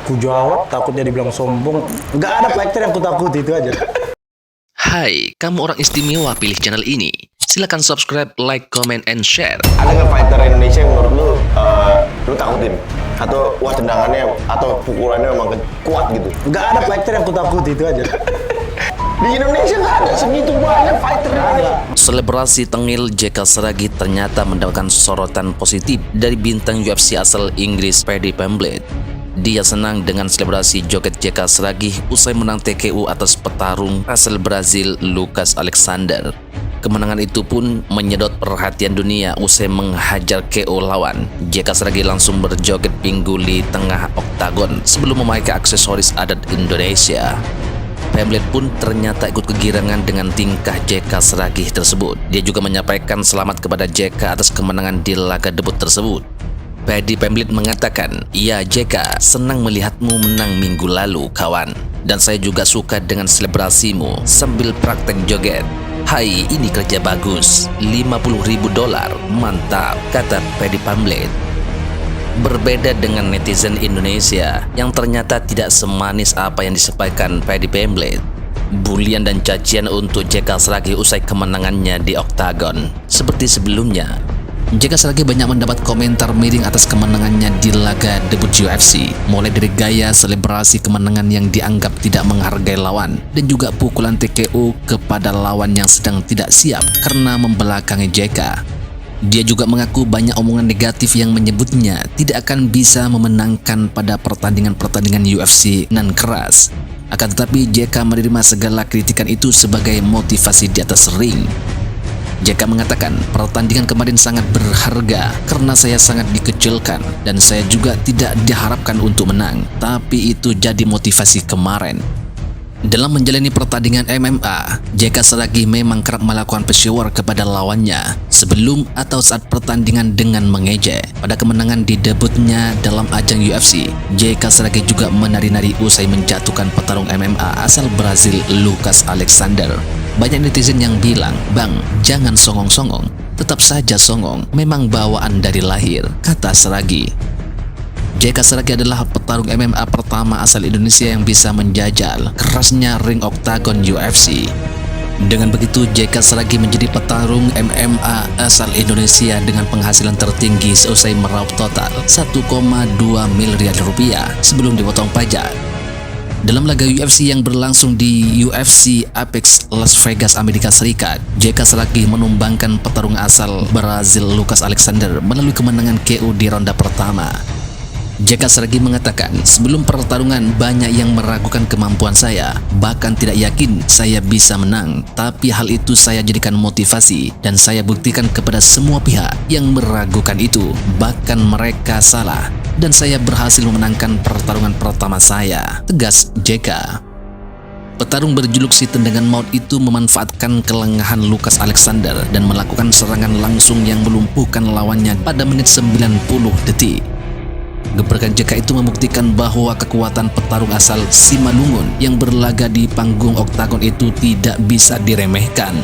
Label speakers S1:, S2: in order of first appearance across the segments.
S1: Ku jawab takutnya dibilang sombong. Nggak ada fighter yang ku takuti, itu aja.
S2: Hai, kamu orang istimewa pilih channel ini. Silakan subscribe, like, comment, and share.
S3: Ada nggak fighter Indonesia yang menurut lu takutin? Atau wah tendangannya atau pukulannya memang kuat gitu?
S1: Nggak ada fighter yang ku takuti, itu aja.
S3: Di Indonesia nggak ada segitu banyak fighter Indonesia.
S2: Selebrasi tengil JK Sragi ternyata mendapatkan sorotan positif dari bintang UFC asal Inggris Paddy Pimblett. Dia senang dengan selebrasi joget JK Sragi usai menang TKO atas petarung asal Brazil Lucas Alexander. Kemenangan itu pun menyedot perhatian dunia usai menghajar KO lawan. JK Sragi langsung berjoget pinggul di tengah oktagon sebelum memakai aksesoris adat Indonesia. Pimblett pun ternyata ikut kegirangan dengan tingkah JK Sragi tersebut. Dia juga menyampaikan selamat kepada JK atas kemenangan di laga debut tersebut. Paddy Pimblett mengatakan, "Ya JK, senang melihatmu menang minggu lalu kawan. Dan saya juga suka dengan selebrasimu sambil praktek joget. Hai, ini kerja bagus, $50.000, mantap," kata Paddy Pimblett. Berbeda dengan netizen Indonesia yang ternyata tidak semanis apa yang disampaikan Paddy Pimblett. Bulian dan cacian untuk JK Sragi usai kemenangannya di oktagon. Seperti sebelumnya, JK Sragi banyak mendapat komentar miring atas kemenangannya di laga debut UFC, mulai dari gaya selebrasi kemenangan yang dianggap tidak menghargai lawan, dan juga pukulan TKO kepada lawan yang sedang tidak siap karena membelakangi JK. Dia juga mengaku banyak omongan negatif yang menyebutnya tidak akan bisa memenangkan pada pertandingan-pertandingan UFC nan keras. Akan tetapi JK menerima segala kritikan itu sebagai motivasi di atas ring. JK mengatakan, pertandingan kemarin sangat berharga karena saya sangat dikecilkan dan saya juga tidak diharapkan untuk menang, tapi itu jadi motivasi kemarin. Dalam menjalani pertandingan MMA, JK Sragi memang kerap melakukan peshiwar kepada lawannya sebelum atau saat pertandingan dengan mengejek. Pada kemenangan di debutnya dalam ajang UFC, JK Sragi juga menari-nari usai menjatuhkan petarung MMA asal Brazil Lucas Alexander. Banyak netizen yang bilang, "Bang, jangan songong-songong, tetap saja songong, memang bawaan dari lahir," kata Sragi. JK Sragi adalah petarung MMA pertama asal Indonesia yang bisa menjajal kerasnya ring oktagon UFC. Dengan begitu, JK Sragi menjadi petarung MMA asal Indonesia dengan penghasilan tertinggi seusai meraup total 1,2 miliar rupiah sebelum dipotong pajak. Dalam laga UFC yang berlangsung di UFC Apex Las Vegas, Amerika Serikat, JK Sragi menumbangkan petarung asal Brazil Lucas Alexander melalui kemenangan KO di ronde pertama. JK Sragi mengatakan, sebelum pertarungan banyak yang meragukan kemampuan saya, bahkan tidak yakin saya bisa menang. Tapi hal itu saya jadikan motivasi dan saya buktikan kepada semua pihak yang meragukan itu, bahkan mereka salah. Dan saya berhasil memenangkan pertarungan pertama saya, tegas JK. Petarung berjuluk si tendangan maut itu memanfaatkan kelengahan Lucas Alexander dan melakukan serangan langsung yang melumpuhkan lawannya pada menit 90 detik. Gebrakan JK itu membuktikan bahwa kekuatan petarung asal Simalungun yang berlaga di panggung oktagon itu tidak bisa diremehkan.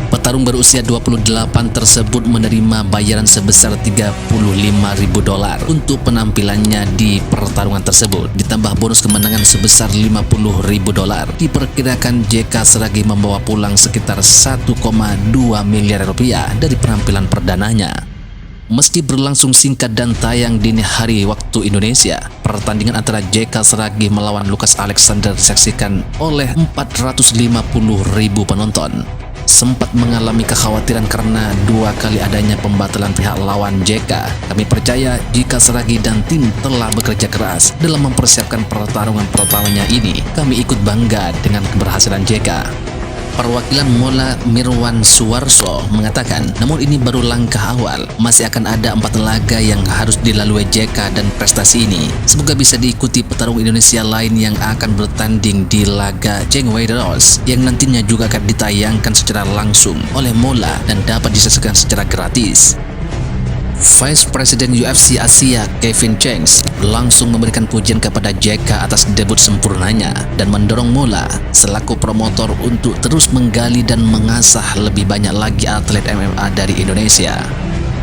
S2: Petarung berusia 28 tersebut menerima bayaran sebesar $35.000 untuk penampilannya di pertarungan tersebut, ditambah bonus kemenangan sebesar $50.000. Diperkirakan JK Sragi membawa pulang sekitar 1,2 miliar rupiah dari penampilan perdananya. Meski berlangsung singkat dan tayang dini hari waktu Indonesia, pertandingan antara JK Sragi melawan Lucas Alexander disaksikan oleh 450.000 penonton. Sempat mengalami kekhawatiran karena dua kali adanya pembatalan pihak lawan JK. Kami percaya jika Sragi dan tim telah bekerja keras dalam mempersiapkan pertarungan pertamanya ini. Kami ikut bangga dengan keberhasilan JK. Perwakilan Mola Mirwan Suwarso mengatakan, namun ini baru langkah awal, masih akan ada 4 laga yang harus dilalui JK dan prestasi ini semoga bisa diikuti petarung Indonesia lain yang akan bertanding di laga Cheng Wei Ross yang nantinya juga akan ditayangkan secara langsung oleh Mola dan dapat disaksikan secara gratis. Vice President UFC Asia Kevin Cheng langsung memberikan pujian kepada JK atas debut sempurnanya dan mendorong Mola selaku promotor untuk terus menggali dan mengasah lebih banyak lagi atlet MMA dari Indonesia.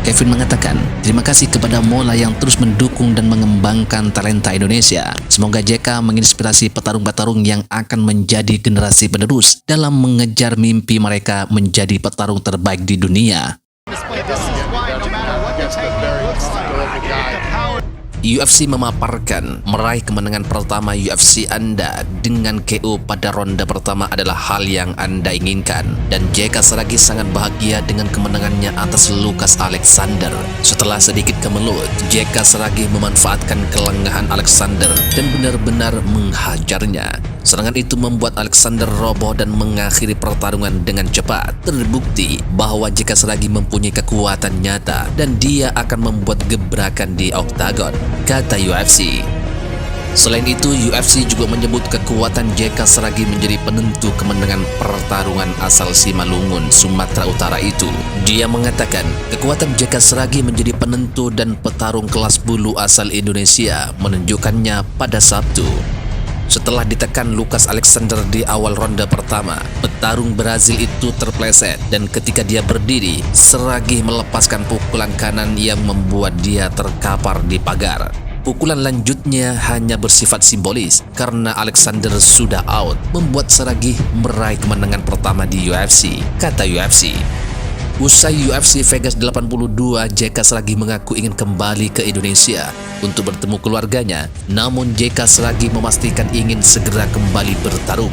S2: Kevin mengatakan, terima kasih kepada Mola yang terus mendukung dan mengembangkan talenta Indonesia. Semoga JK menginspirasi petarung-petarung yang akan menjadi generasi penerus dalam mengejar mimpi mereka menjadi petarung terbaik di dunia. UFC memaparkan meraih kemenangan pertama UFC Anda dengan KO pada ronde pertama adalah hal yang Anda inginkan, dan JK Saragih sangat bahagia dengan kemenangannya atas Lucas Alexander. Setelah sedikit kemelut, JK Saragih memanfaatkan kelengahan Alexander dan benar-benar menghajarnya. Serangan itu membuat Alexander roboh dan mengakhiri pertarungan dengan cepat. Terbukti bahwa JK Saragih mempunyai kekuatan nyata dan dia akan membuat gebrakan di oktagon, kata UFC. Selain itu, UFC juga menyebut kekuatan JK Saragih menjadi penentu kemenangan pertarungan asal Simalungun, Sumatera Utara itu. Dia mengatakan, kekuatan JK Saragih menjadi penentu dan petarung kelas bulu asal Indonesia menunjukkannya pada Sabtu. Setelah ditekan Lucas Alexander di awal ronde pertama, petarung Brazil itu terpleset dan ketika dia berdiri, Saragih melepaskan pukulan kanan yang membuat dia terkapar di pagar. Pukulan lanjutnya hanya bersifat simbolis karena Alexander sudah out, membuat Saragih meraih kemenangan pertama di UFC, kata UFC. Usai UFC Vegas 82, JK Saragih mengaku ingin kembali ke Indonesia untuk bertemu keluarganya, namun JK Saragih memastikan ingin segera kembali bertarung.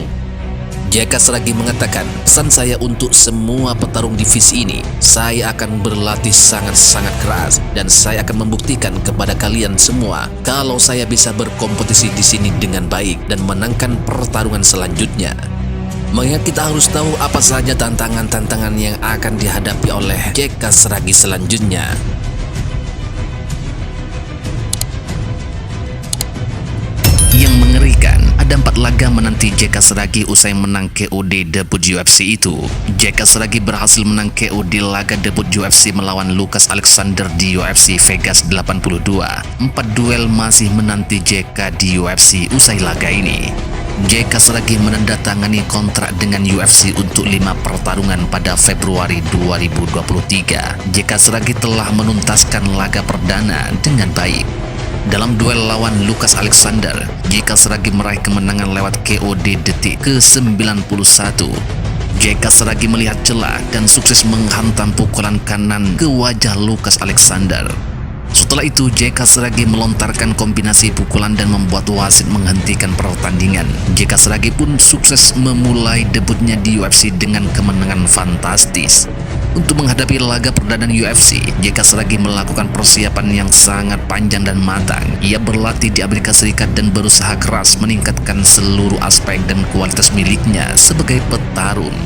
S2: JK Saragih mengatakan, pesan saya untuk semua petarung divisi ini, saya akan berlatih sangat-sangat keras dan saya akan membuktikan kepada kalian semua kalau saya bisa berkompetisi di sini dengan baik dan menangkan pertarungan selanjutnya. Mengingat kita harus tahu apa saja tantangan-tantangan yang akan dihadapi oleh JK Saragih selanjutnya. Yang mengerikan, ada 4 laga menanti JK Saragih usai menang KO di debut UFC itu. JK Saragih berhasil menang KO di laga debut UFC melawan Lucas Alexander di UFC Vegas 82. 4 duel masih menanti JK di UFC usai laga ini. JK Saragih menandatangani kontrak dengan UFC untuk 5 pertarungan pada Februari 2023. JK Saragih telah menuntaskan laga perdana dengan baik. Dalam duel lawan Lucas Alexander, JK Saragih meraih kemenangan lewat KO di detik ke-91. JK Saragih melihat celah dan sukses menghantam pukulan kanan ke wajah Lucas Alexander. Setelah itu, JK Saragih melontarkan kombinasi pukulan dan membuat wasit menghentikan pertandingan. JK Saragih pun sukses memulai debutnya di UFC dengan kemenangan fantastis. Untuk menghadapi laga perdana UFC, JK Saragih melakukan persiapan yang sangat panjang dan matang. Ia berlatih di Amerika Serikat dan berusaha keras meningkatkan seluruh aspek dan kualitas miliknya sebagai petarung.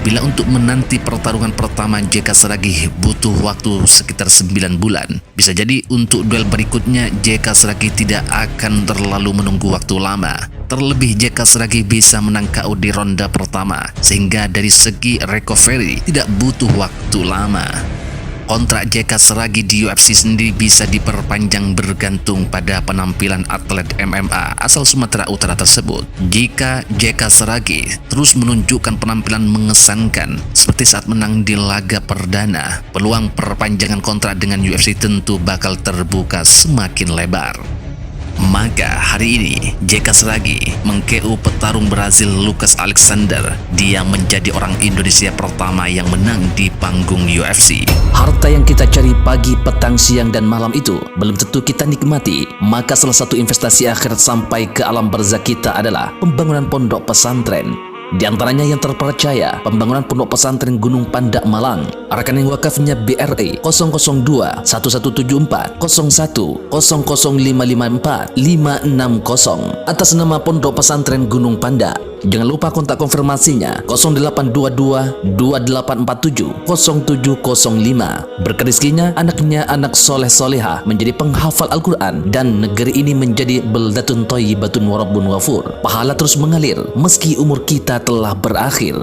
S2: Bila untuk menanti pertarungan pertama JK Saragih butuh waktu sekitar 9 bulan, bisa jadi untuk duel berikutnya JK Saragih tidak akan terlalu menunggu waktu lama. Terlebih JK Saragih bisa menang KO di ronde pertama, sehingga dari segi recovery tidak butuh waktu lama. Kontrak JK Saragih di UFC sendiri bisa diperpanjang bergantung pada penampilan atlet MMA asal Sumatera Utara tersebut. Jika JK Saragih terus menunjukkan penampilan mengesankan seperti saat menang di laga perdana, peluang perpanjangan kontrak dengan UFC tentu bakal terbuka semakin lebar. Maka hari ini JK Saragih meng-KO petarung Brazil Lucas Alexander. Dia menjadi orang Indonesia pertama yang menang di panggung UFC. Harta yang kita cari pagi, petang, siang, dan malam itu belum tentu kita nikmati. Maka salah satu investasi akhirat sampai ke alam barzakh kita adalah pembangunan pondok pesantren. Di antaranya yang terpercaya, pembangunan Pondok Pesantren Gunung Pandak Malang. Rekening wakafnya BRI 002 1174 01 00554 560 atas nama Pondok Pesantren Gunung Pandak. Jangan lupa kontak konfirmasinya 0822 2847 0705. Berkah rezekinya, anaknya anak soleh solehah menjadi penghafal Al-Quran dan negeri ini menjadi beldatun thayyibatun wa rabbun ghafur. Pahala terus mengalir meski umur kita telah berakhir.